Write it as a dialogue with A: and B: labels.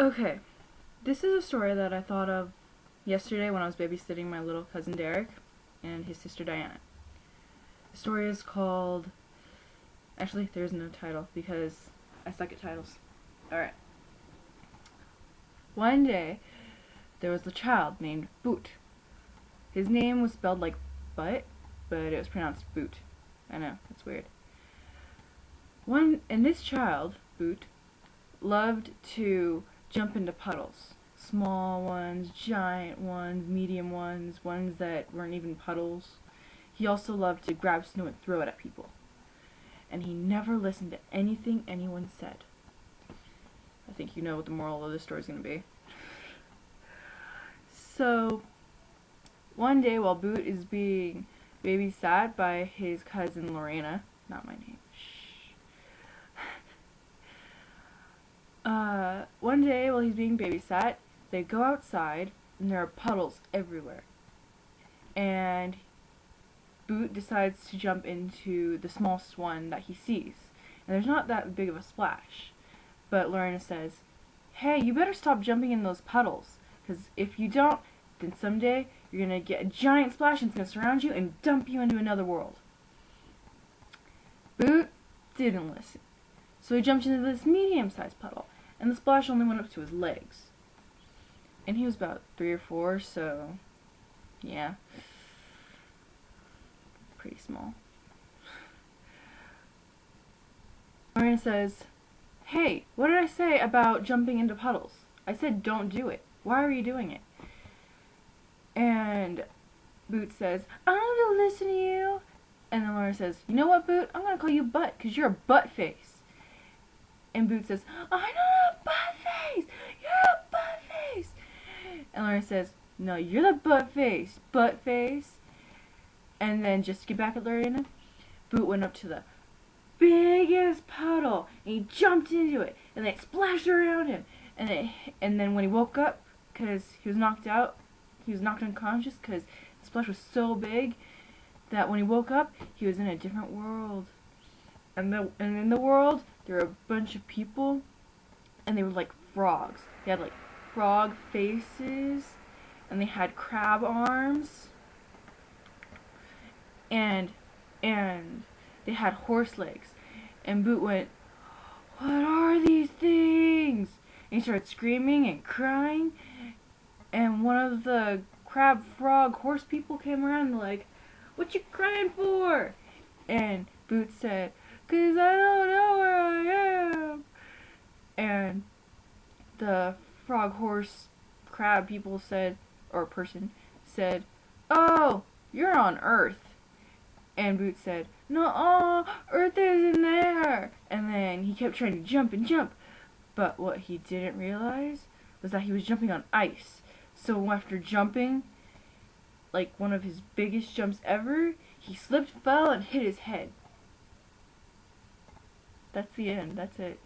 A: Okay, this is a story that I thought of yesterday when I was babysitting my little cousin Derek and his sister Diana. The story is called... Actually, there's no title because I suck at titles. Alright. One day, there was a child named Boot. His name was spelled like butt, but it was pronounced Boot. I know, that's weird. And this child, Boot, loved to jump into puddles. Small ones, giant ones, medium ones, ones that weren't even puddles. He also loved to grab snow and throw it at people. And he never listened to anything anyone said. I think you know what the moral of this story is going to be. So, one day while Boot is being babysat by his cousin Lorena, not my name, one day while he's being babysat, they go outside and there are puddles everywhere. And Boot decides to jump into the smallest one that he sees. And there's not that big of a splash. But Lorena says, "Hey, you better stop jumping in those puddles, because if you don't, then someday you're going to get a giant splash and it's going to surround you and dump you into another world." Boot didn't listen. So he jumped into this medium-sized puddle, and the splash only went up to his legs. And he was about 3 or 4, so yeah, pretty small. Lorena says, "Hey, what did I say about jumping into puddles? I said don't do it. Why are you doing it?" And Boot says, "I don't listen to you." And then Lorena says, "You know what, Boot? I'm going to call you Butt, because you're a butt face." And Boot says, "I'm not a butt face! You're a butt face!" And Lorena says, "No, you're the butt face, butt face." And then, just to get back at Lorena, Boot went up to the biggest puddle, and he jumped into it, and then it splashed around him. And then when he woke up, because he was knocked out, he was knocked unconscious because the splash was so big that when he woke up, he was in a different world. And in the world, there were a bunch of people, and they were like frogs. They had like frog faces, and they had crab arms, and they had horse legs. And Boot went, "What are these things?" And he started screaming and crying, and one of the crab, frog, horse people came around and like, "What you crying for?" And Boot said, "'Cause I don't know where I am." And the frog, horse, crab people said, or person said, "Oh, you're on Earth." And Boot said, "No, Earth isn't there." And then he kept trying to jump and jump. But what he didn't realize was that he was jumping on ice. So after jumping, like one of his biggest jumps ever, he slipped, fell, and hit his head. That's the end. That's it.